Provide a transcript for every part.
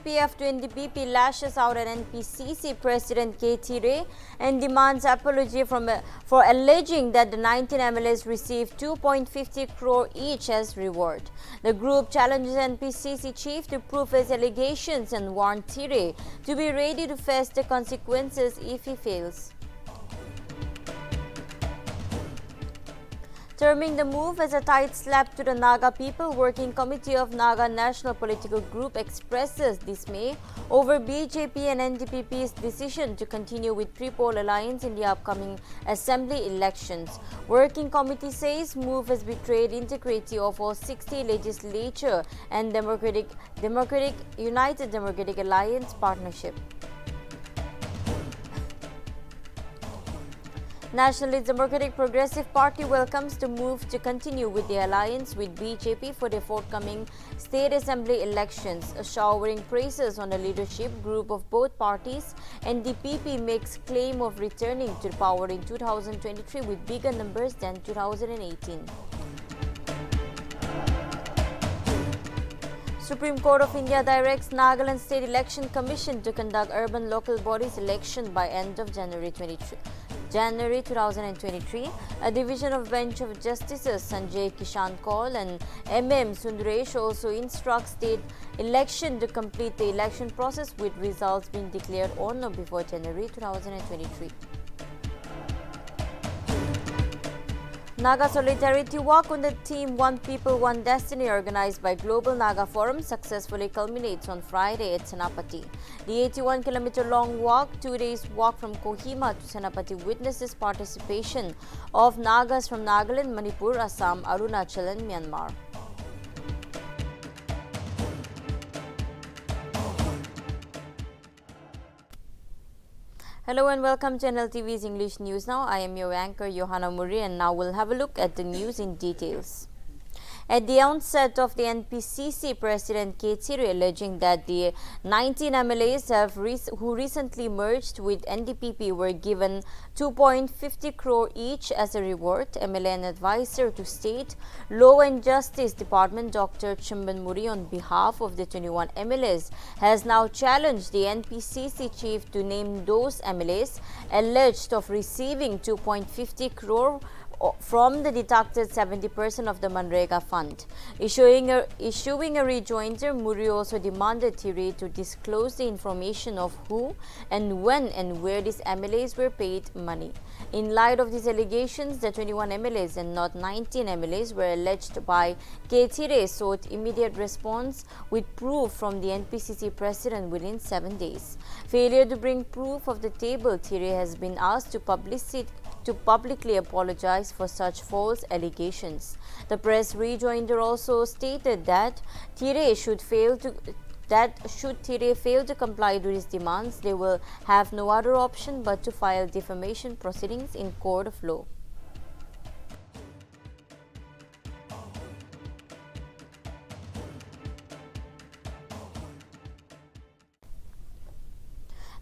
CPF to NDPP lashes out at NPCC President K. Tiranga and demands apology for alleging that the 19 MLAs received 2.50 crore each as reward. The group challenges NPCC chief to prove his allegations and warned Tiranga to be ready to face the consequences if he fails. Terming the move as a tight slap to the Naga people, Working Committee of Naga National Political Group expresses dismay over BJP and NDPP's decision to continue with pre-poll alliance in the upcoming assembly elections. Working Committee says move has betrayed integrity of all 60 legislature and United Democratic Alliance partnership. Nationalist Democratic Progressive Party welcomes the move to continue with the alliance with BJP for the forthcoming state assembly elections, showering praises on the leadership group of both parties. NDPP makes claim of returning to power in 2023 with bigger numbers than 2018. Supreme Court of India directs Nagaland State Election Commission to conduct urban local bodies election by end of January 2023, a division of bench of Justices Sanjay Kishan Kaul and M.M. Sundaresh also instructs state election to complete the election process with results being declared on or before January 2023. Naga Solidarity Walk on the theme One People, One Destiny organized by Global Naga Forum successfully culminates on Friday at Senapati. The 81-kilometer long walk, 2 days walk from Kohima to Senapati witnesses participation of Nagas from Nagaland, Manipur, Assam, Arunachal and Myanmar. Hello and welcome to Nltv's English News Now. I am your anchor Johanna Muri and now we'll have a look at the news in details. At the onset of the NPCC, President K. Tiranga alleging that the 19 MLAs who recently merged with NDPP were given 2.50 crore each as a reward. MLA and advisor to State Law and Justice Department Dr. Chimban Muri on behalf of the 21 MLAs has now challenged the NPCC chief to name those MLAs alleged of receiving 2.50 crore from the deducted 70% of the Manrega fund. Issuing a rejoinder, Muri also demanded Tiranga to disclose the information of who and when and where these MLAs were paid money. In light of these allegations, the 21 MLAs and not 19 MLAs were alleged by K. Tiranga sought immediate response with proof from the NPCC president within 7 days. Failure to bring proof of the table, Tiranga has been asked to publicly apologize for such false allegations. The press rejoinder also stated that should Tiranga fail to comply to his demands, they will have no other option but to file defamation proceedings in court of law.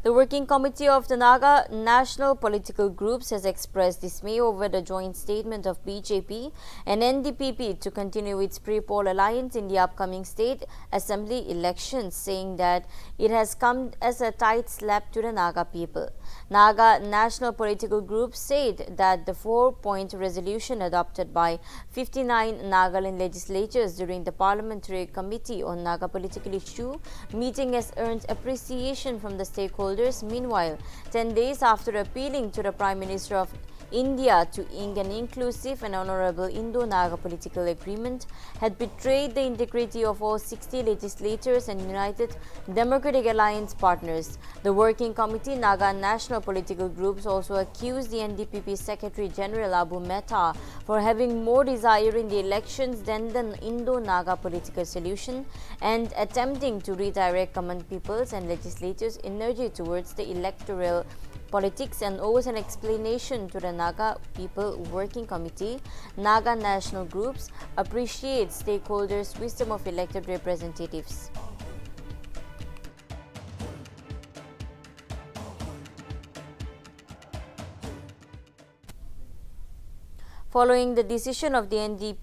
The Working Committee of the Naga National Political Groups has expressed dismay over the joint statement of BJP and NDPP to continue its pre-poll alliance in the upcoming state assembly elections, saying that it has come as a tight slap to the Naga people. Naga National Political Group said that the 4-point resolution adopted by 59 Nagaland legislatures during the Parliamentary Committee on Naga Political Issue meeting has earned appreciation from the stakeholders. Meanwhile, 10 days after appealing to the Prime Minister of India to ink an inclusive and honorable Indo-Naga political agreement, had betrayed the integrity of all 60 legislators and United Democratic Alliance partners. The Working Committee Naga National Political Groups also accused the NDPP Secretary General Abu Mehta for having more desire in the elections than the Indo-Naga political solution and attempting to redirect common people's and legislators' energy towards the electoral politics and owes an explanation to the Naga People Working Committee. Naga National Groups appreciate stakeholders' wisdom of elected representatives. Following the decision of the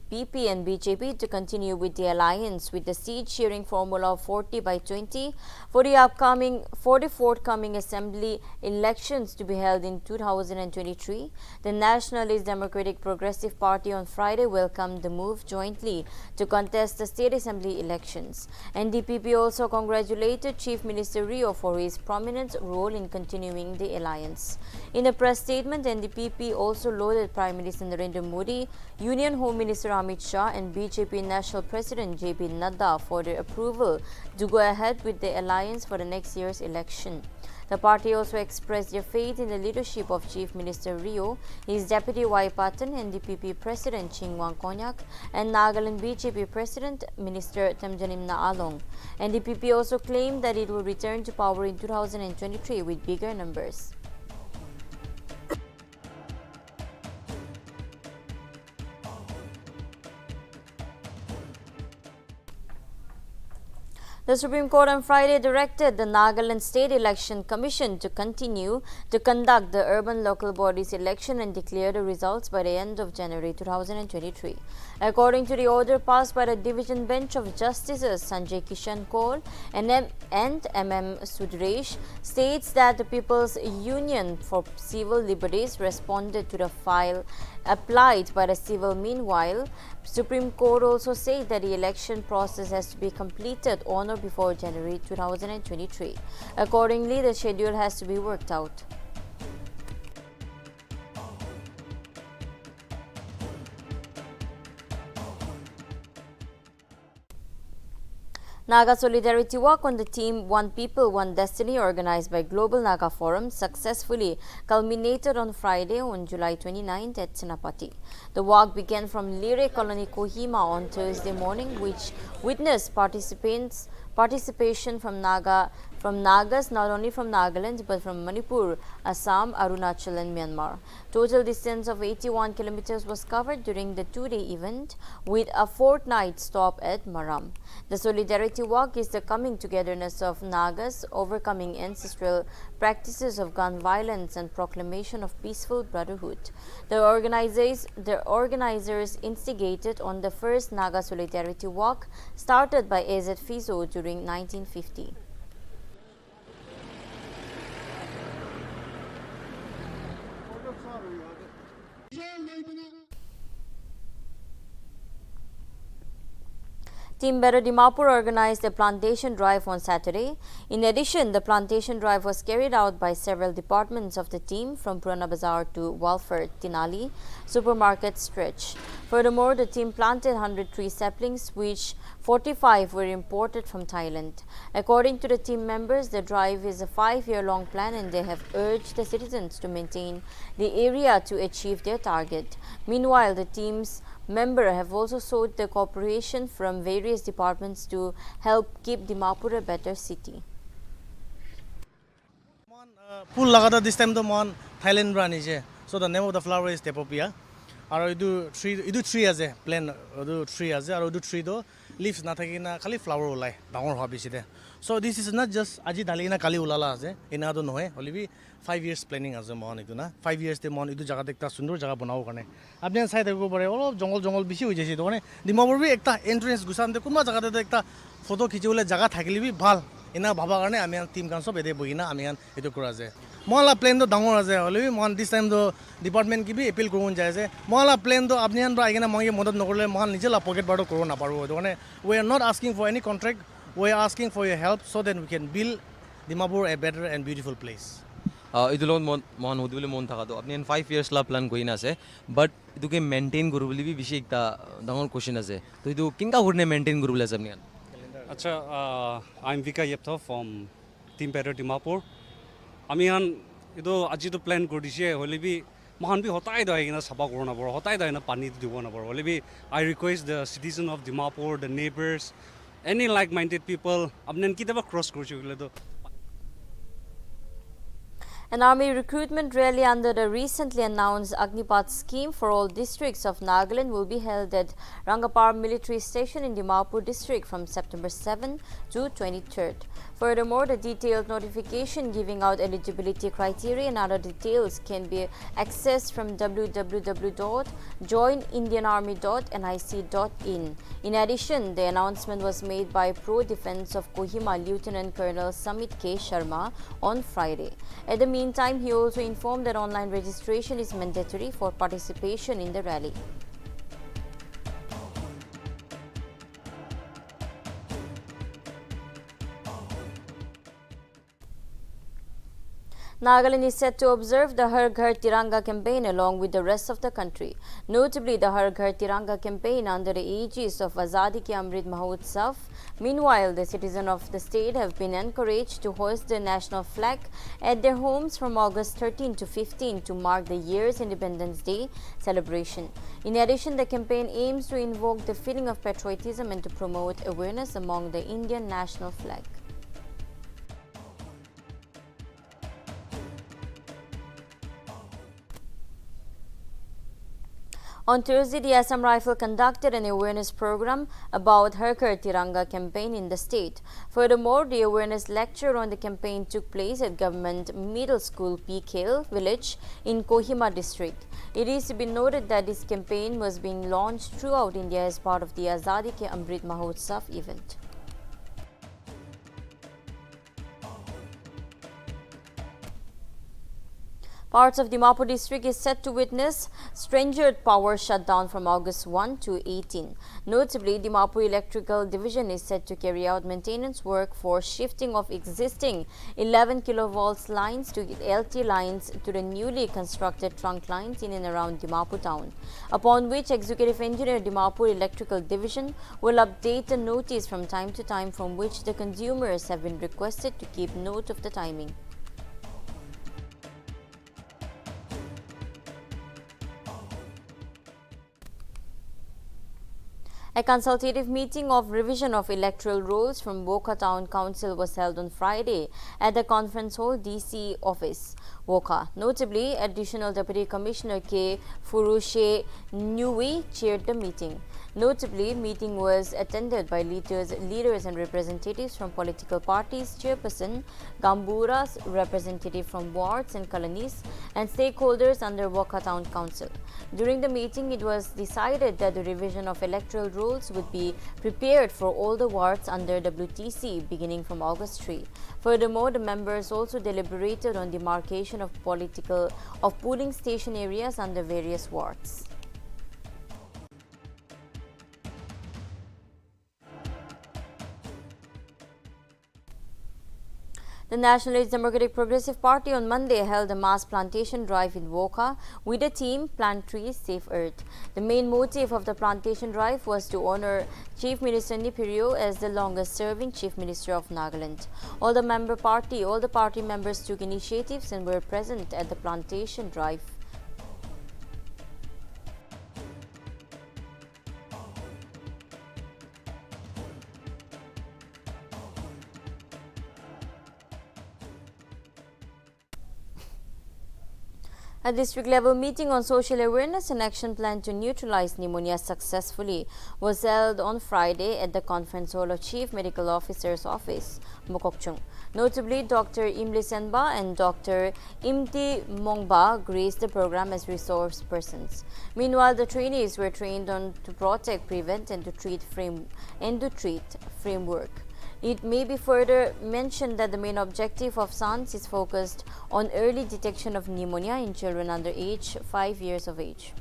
NDPP and BJP to continue with the alliance with the seat-sharing formula of 40/20 for the forthcoming assembly elections to be held in 2023. The Nationalist Democratic Progressive Party on Friday welcomed the move jointly to contest the state assembly elections. NDPP also congratulated Chief Minister Rio for his prominent role in continuing the alliance. In a press statement, NDPP also lauded Prime Minister Narendra Modi, Union Home Minister Amit Shah and BJP National President JP Nadda for their approval to go ahead with the alliance for the next year's election. The party also expressed their faith in the leadership of Chief Minister Rio, his Deputy Y. Patan, NDPP President Chingwang Konyak, and Nagaland BJP President Minister Temjanimna Along. NDPP also claimed that it will return to power in 2023 with bigger numbers. The Supreme Court on Friday directed the Nagaland State Election Commission to continue to conduct the urban local bodies election and declare the results by the end of January 2023. According to the order passed by the Division Bench of Justices Sanjay Kishan Kaul and MM Sudresh, states that the People's Union for Civil Liberties responded to the file applied by the civil. Meanwhile, Supreme Court also said that the election process has to be completed on or before January 2023. Accordingly, the schedule has to be worked out. Naga Solidarity Walk on the theme One People, One Destiny, organized by Global Naga Forum, successfully culminated on Friday on July 29th at Sinapati. The walk began from Lire Colony, Kohima on Thursday morning, which witnessed participation from Nagas not only from Nagaland but from Manipur, Assam, Arunachal and Myanmar. Total distance of 81 kilometers was covered during the two-day event with a fortnight stop at Maram. The Solidarity Walk is the coming togetherness of Nagas, overcoming ancestral practices of gun violence and proclamation of peaceful brotherhood. The organizers instigated on the first Naga Solidarity Walk started by AZ Fizo during 1950. Team Better Dimapur organized a plantation drive on Saturday. In addition, the plantation drive was carried out by several departments of the team from Purana Bazaar to Walford, Tinali, supermarket stretch. Furthermore, the team planted 100 tree saplings, which 45 were imported from Thailand. According to the team members, the drive is a 5-year-long plan and they have urged the citizens to maintain the area to achieve their target. Meanwhile, the team's members have also sought the cooperation from various departments to help keep Dimapur a better city. Full lagada this time the mon Thailand brand is. So the name of the flower is Tapa. Aru idu tree as a plain tree as a tree do leaves na thakina khali flower ulai dangor hoa biside. So this is not just aji dalina kali ulala ase ina do nohe only 5 years planning as a mon idu na 5 years te mon idu jaga ekta sundur jaga banao karne apni sai thakbo pare olo jongol bishi hoi jaise to mane Dimapur bi ekta entrance gusan te kunba jaga te ekta photo khichibole jaga thakili bi bhal ina bhaba karne ami team kan sob ede boina ami etu kora je mola plan do dangor ase hole mon this time do department ki bi appeal korun jai je mola plan do apni han ra igena monge modad nokorle mon nije la pocket baro koro na paru to mane we are not asking for any contract, we are asking for your help so that we can build Dimapur a better and beautiful place. Idulon mon hodule mon thaka do apni 5 years la plan koina ase but idu ke maintain guru boli bi bishi ekta dangor question ase to idu kinga hurne maintain guru bole apni acha I'm Vika Yeptha from Team Better Dimapur ami han idu aji to plan kodise hole bi mohan bi hotai da igena saba korona bor hotai da ina pani dibo na bor hole bi I request the citizen of Dimapur, the neighbors, any like-minded people apnen kitaba cross korchu do. An army recruitment rally under the recently announced Agnipath scheme for all districts of Nagaland will be held at Rangapar Military Station in Dimapur district from September 7 to 23rd. Furthermore, the detailed notification giving out eligibility criteria and other details can be accessed from www.joinindianarmy.nic.in. In addition, the announcement was made by Pro Defense of Kohima Lieutenant Colonel Samit K. Sharma on Friday. At the meantime, he also informed that online registration is mandatory for participation in the rally. Nagaland is set to observe the Haruka Tiranga campaign along with the rest of the country. Notably, the Haruka Tiranga campaign under the aegis of Azadi Ki Amrit Mahotsav. Meanwhile, the citizens of the state have been encouraged to hoist the national flag at their homes from August 13 to 15 to mark the year's Independence Day celebration. In addition, the campaign aims to invoke the feeling of patriotism and to promote awareness among the Indian national flag. On Thursday, the Assam Rifle conducted an awareness program about Haruka Tiranga campaign in the state. Furthermore, the awareness lecture on the campaign took place at Government Middle School PKL village in Kohima district. It is to be noted that this campaign was being launched throughout India as part of the Azadi Ke Amrit Mahotsav event. Parts of Dimapur district is set to witness stringent power shutdown from August 1 to 18. Notably, Dimapur Electrical Division is set to carry out maintenance work for shifting of existing 11 kV lines to LT lines to the newly constructed trunk lines in and around Dimapur town, upon which Executive Engineer Dimapur Electrical Division will update the notice from time to time, from which the consumers have been requested to keep note of the timing. A consultative meeting of revision of electoral rolls from Woka Town Council was held on Friday at the Conference Hall DC office, Woka. Notably, Additional Deputy Commissioner K. Furushe Nui chaired the meeting. Notably, meeting was attended by leaders and representatives from political parties, chairperson, Gamburas, representative from wards and colonies, and stakeholders under Woka Town Council. During the meeting, it was decided that the revision of electoral rules would be prepared for all the wards under WTC beginning from August 3. Furthermore, the members also deliberated on demarcation of polling station areas under various wards. The Nationalist Democratic Progressive Party on Monday held a mass plantation drive in Woka with the theme Plant Trees, Save Earth. The main motive of the plantation drive was to honor Chief Minister Nipirio as the longest-serving Chief Minister of Nagaland. All the party members took initiatives and were present at the plantation drive. A district-level meeting on social awareness and action plan to neutralize pneumonia successfully was held on Friday at the Conference Hall of Chief Medical Officer's Office, Mokokchung. Notably, Dr. Imli Senba and Dr. Imti Mongba graced the program as resource persons. Meanwhile, the trainees were trained on to protect, prevent, and to treat framework. It may be further mentioned that the main objective of SANS is focused on early detection of pneumonia in children under age 5 years of age.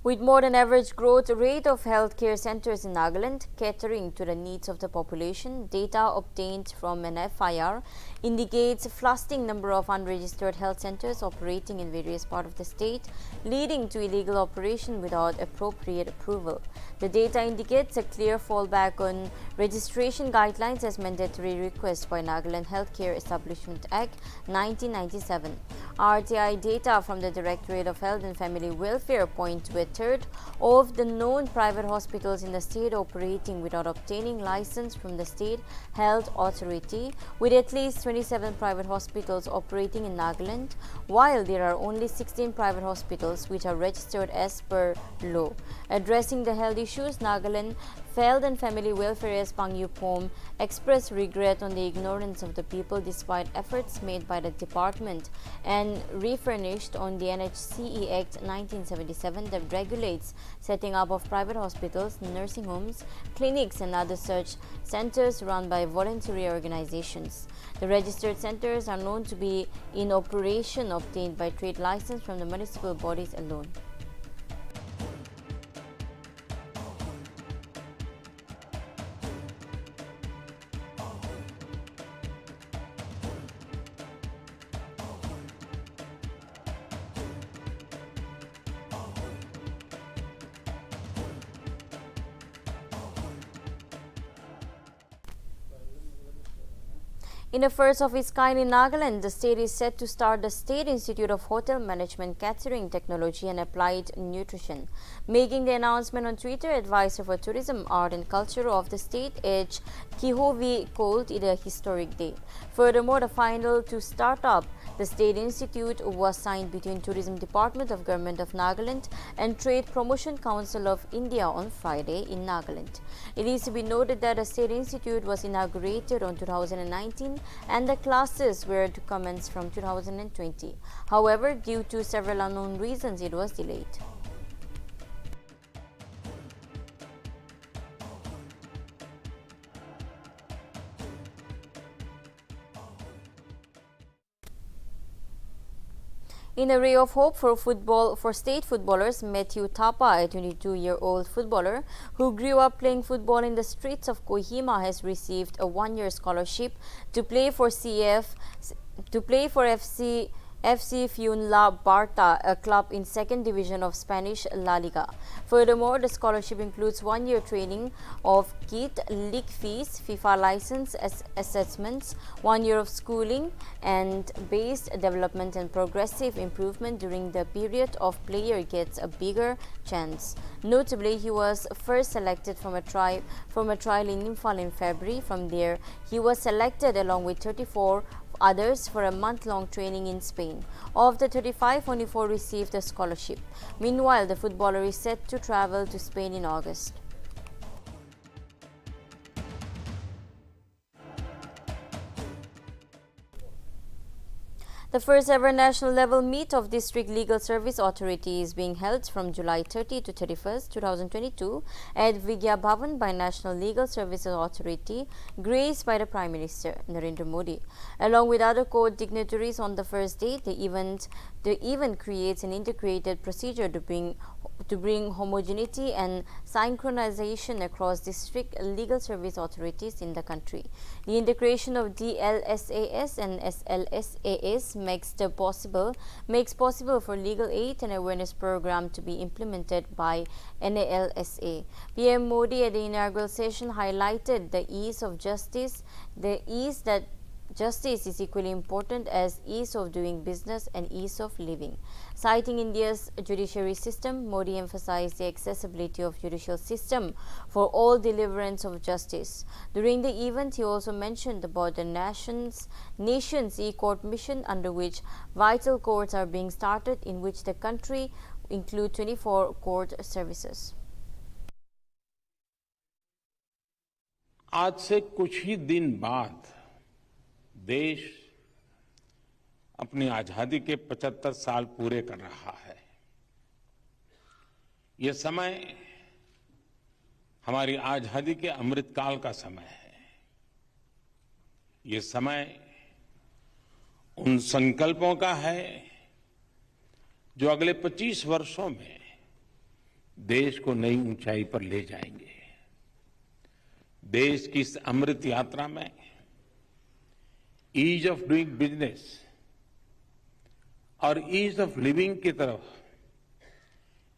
With more than average growth rate of healthcare centers in Nagaland, catering to the needs of the population, data obtained from an FIR indicates a flushing number of unregistered health centers operating in various parts of the state, leading to illegal operation without appropriate approval. The data indicates a clear fallback on registration guidelines as mandatory request by Nagaland Healthcare Establishment Act 1997. RTI data from the Directorate of Health and Family Welfare point to a third of the known private hospitals in the state operating without obtaining license from the State Health Authority, with at least 27 private hospitals operating in Nagaland, while there are only 16 private hospitals which are registered as per law. Addressing the health issues, Nagaland Health and Family Welfare Pangyu Pom expressed regret on the ignorance of the people despite efforts made by the department and refurnished on the NHCE Act 1977 that regulates setting up of private hospitals, nursing homes, clinics and other such centers run by voluntary organizations. The registered centers are known to be in operation obtained by trade license from the municipal bodies alone. In a first of its kind in Nagaland, the state is set to start the State Institute of Hotel Management, Catering Technology and Applied Nutrition. Making the announcement on Twitter, Advisor for Tourism, Art and Culture of the state, H. Kihovi, called it a historic day. Furthermore, the final to start up the State Institute was signed between Tourism Department of Government of Nagaland and Trade Promotion Council of India on Friday in Nagaland. It is to be noted that the State Institute was inaugurated on 2019 and the classes were to commence from 2020. However, due to several unknown reasons, it was delayed. In a ray of hope for state footballers, Matthew Tapa, a 22-year-old footballer who grew up playing football in the streets of Kohima, has received a one-year scholarship to play for FC Fuenlabrada, a club in second division of Spanish La Liga. Furthermore, the scholarship includes 1 year training of kit, league fees, FIFA license assessments, 1 year of schooling and based development and progressive improvement during the period of player gets a bigger chance. Notably, he was first selected from a trial in Imphal in February. From there, he was selected along with 34 others for a month-long training in Spain. Of the 35, only 4 received a scholarship. Meanwhile, the footballer is set to travel to Spain in August. The first ever national level meet of District Legal Service Authority is being held from July 30 to 31st, 2022 at Vigya Bhavan by National Legal Services Authority, graced by the Prime Minister Narendra Modi. Along with other court dignitaries on the first day, the event creates an integrated procedure to bring homogeneity and synchronization across district legal service authorities in the country. The integration of DLSAS and SLSAS makes possible for legal aid and awareness program to be implemented by NALSA. PM Modi at the inaugural session highlighted the ease of justice, that justice is equally important as ease of doing business and ease of living. Citing India's judiciary system, Modi emphasized the accessibility of judicial system for all deliverance of justice. During the event, he also mentioned about the nation's e-court mission, under which vital courts are being started, in which the country include 24 court services. आज से कुछ ही दिन बाद देश अपनी आजादी के 75 साल पूरे कर रहा है। ये समय हमारी आजादी के अमृतकाल का समय है। ये समय उन संकल्पों का है जो अगले 25 वर्षों में देश को नई ऊंचाई पर ले जाएंगे। देश की इस अमृत यात्रा में ईज ऑफ डूइंग बिजनेस और ईज ऑफ लिविंग की तरफ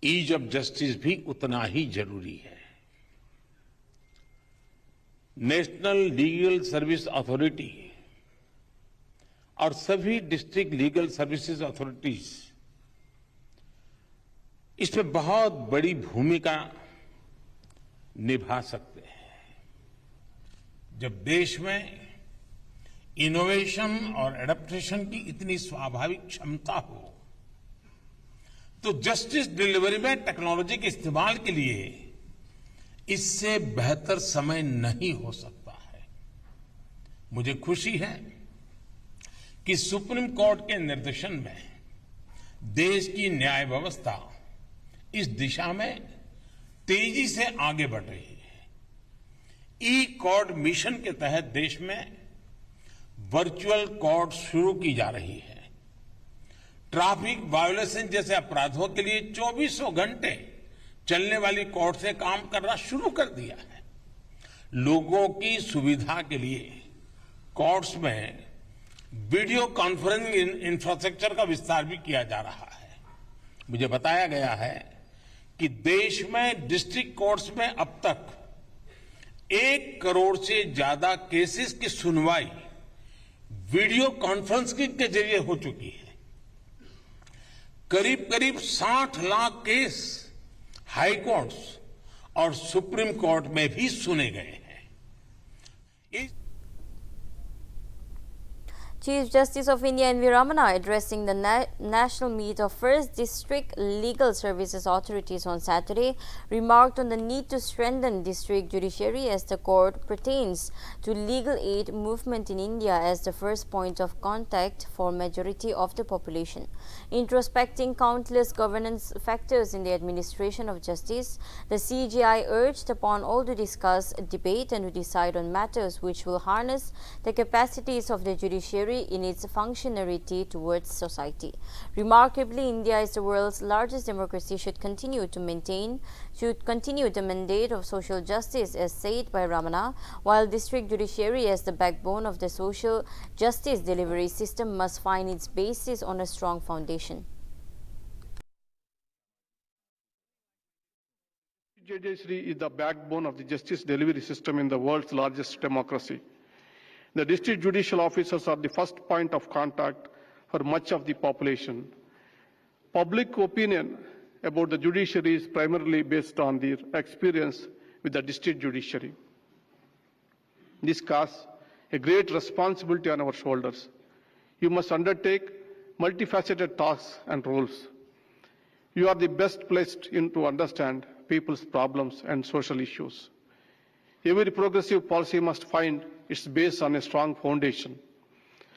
ईज ऑफ जस्टिस भी उतना ही जरूरी है। नेशनल लीगल सर्विस अथॉरिटी और सभी डिस्ट्रिक्ट लीगल सर्विसेज अथॉरिटीज इसमें बहुत बड़ी भूमिका निभा सकते हैं। जब देश में इनोवेशन और एडेप्टेशन की इतनी स्वाभाविक क्षमता हो तो जस्टिस डिलीवरी में टेक्नोलॉजी के इस्तेमाल के लिए इससे बेहतर समय नहीं हो सकता है। मुझे खुशी है कि सुप्रीम कोर्ट के निर्देशन में देश की न्याय व्यवस्था इस दिशा में तेजी से आगे बढ़ रही है। ई कोर्ट मिशन के तहत देश में वर्चुअल कोर्ट शुरू की जा रही है। ट्रैफिक वायोलेशन जैसे अपराधों के लिए 24 घंटे चलने वाली कोर्ट से काम करना शुरू कर दिया है। लोगों की सुविधा के लिए कोर्ट्स में वीडियो कॉन्फ्रेंसिंग इंफ्रास्ट्रक्चर का विस्तार भी किया जा रहा है। मुझे बताया गया है कि देश में डिस्ट्रिक्ट कोर्ट्स में अब तक 1 करोड़ से ज्यादा केसेस की सुनवाई वीडियो कॉन्फ्रेंसिंग के जरिए हो चुकी है। करीब करीब 60 लाख केस हाई कोर्ट्स और सुप्रीम कोर्ट में भी सुने गए हैं। Chief Justice of India N.V. Ramana addressing the national meet of First District Legal Services Authorities on Saturday remarked on the need to strengthen district judiciary as the court pertains to legal aid movement in India as the first point of contact for majority of the population. Introspecting countless governance factors in the administration of justice, the CJI urged upon all to discuss, debate and to decide on matters which will harness the capacities of the judiciary in its functionality towards society. Remarkably, India is the world's largest democracy should continue the mandate of social justice as said by Ramana, while district judiciary as the backbone of the social justice delivery system must find its basis on a strong foundation. Judiciary is the backbone of the justice delivery system in the world's largest democracy. The district judicial officers are the first point of contact for much of the population. Public opinion about the judiciary is primarily based on their experience with the district judiciary. This casts a great responsibility on our shoulders. You must undertake multifaceted tasks and roles. You are the best placed to understand people's problems and social issues. Every progressive policy must find its base on a strong foundation.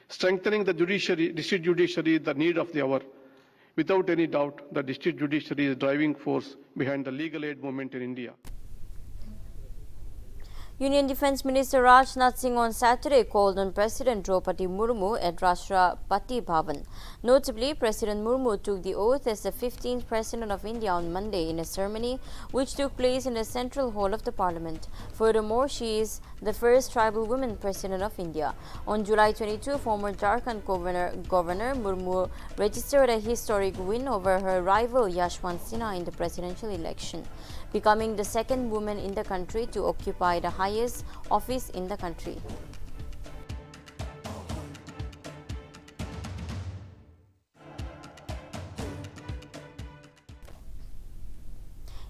Strengthening the district judiciary is the need of the hour. Without any doubt, the district judiciary is the driving force behind the legal aid movement in India. Union Defence Minister Rajnath Singh on Saturday called on President Draupadi Murmu at Rashtrapati Bhavan. Notably, President Murmu took the oath as the 15th President of India on Monday in a ceremony which took place in the Central Hall of the Parliament. Furthermore, she is the first tribal woman President of India. On July 22, former Jharkhand Governor Murmu registered a historic win over her rival Yashwant Sinha in the presidential election, becoming the second woman in the country to occupy the highest office in the country.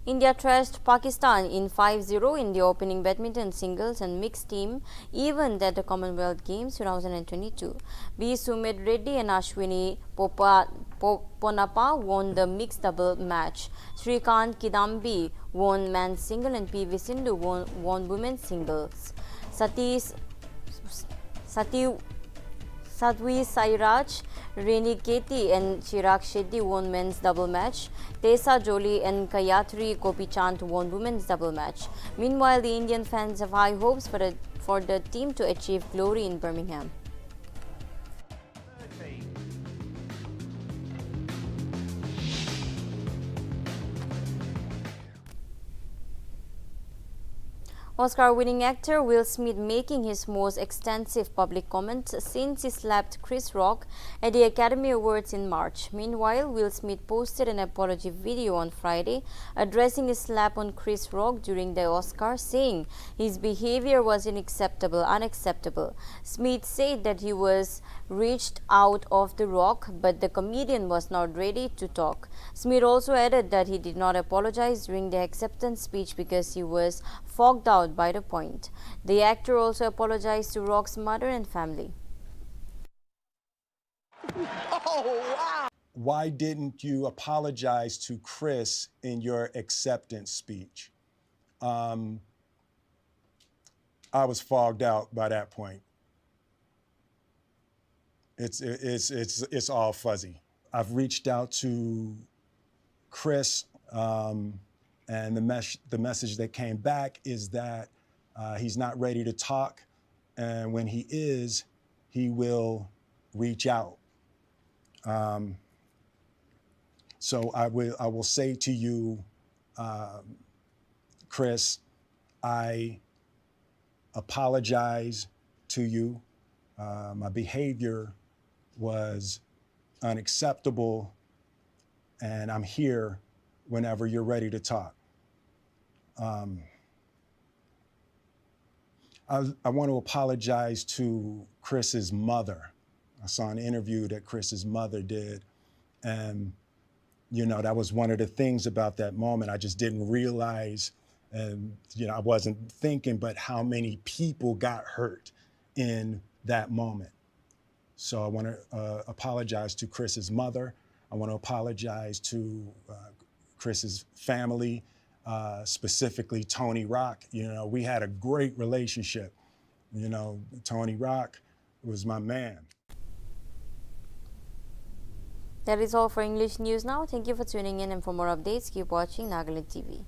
India thrashed Pakistan in 5-0 in the opening badminton singles and mixed team event at the Commonwealth Games 2022. B. Sumit Reddy and Ashwini Ponappa won the mixed double match. Srikanth Kidambi won men's single and P.V. Sindhu won women's singles. Sadhvi Sairaj, Reni Keti and Chirag Shetty won men's double match. Tessa Jolie and Kayatri Gopichand won women's double match. Meanwhile, the Indian fans have high hopes for the team to achieve glory in Birmingham. Oscar-winning actor Will Smith making his most extensive public comments since he slapped Chris Rock at the Academy Awards in March. Meanwhile, Will Smith posted an apology video on Friday addressing his slap on Chris Rock during the Oscars, saying his behavior was unacceptable. Smith said that he was reached out of the Rock, but the comedian was not ready to talk. Smith also added that he did not apologize during the acceptance speech because he was fogged out by the point. The actor also apologized to Rock's mother and family. Why didn't you apologize to Chris in your acceptance speech? I was fogged out by that point. It's all fuzzy. I've reached out to Chris, and the message that came back is that he's not ready to talk, and when he is, he will reach out. So I will say to you, Chris, I apologize to you. My behavior was unacceptable, and I'm here whenever you're ready to talk. I want to apologize to Chris's mother. I saw an interview that Chris's mother did, and you know, that was one of the things about that moment. I just didn't realize, and you know, I wasn't thinking, but how many people got hurt in that moment. So I want to apologize to Chris's mother. I want to apologize to Chris's family, specifically Tony Rock. You know, we had a great relationship. You know, Tony Rock was my man. That is all for English News Now. Thank you for tuning in, and for more updates, keep watching Nagaland TV.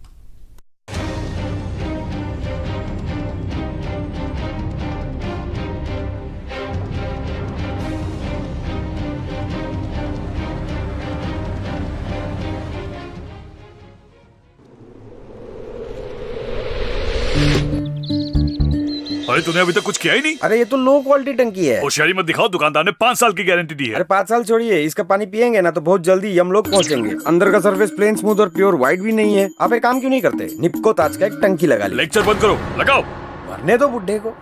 अरे तूने अभी तक कुछ किया ही नहीं। अरे ये तो लो क्वालिटी टंकी है। होशियारी मत दिखाओ, दुकानदार ने 5 साल की गारंटी दी है। अरे 5 साल छोड़िए, इसका पानी पियेंगे ना तो बहुत जल्दी हम लोग पहुंचेंगे। अंदर का सरफेस प्लेन, स्मूथ और प्योर व्हाइट भी नहीं है। आप एक काम क्यों नहीं करते, निप्को ताज का एक टंकी लगा लीजिए। लेक्चर बंद करो, लगाओ। मरने दो बुड्ढे को।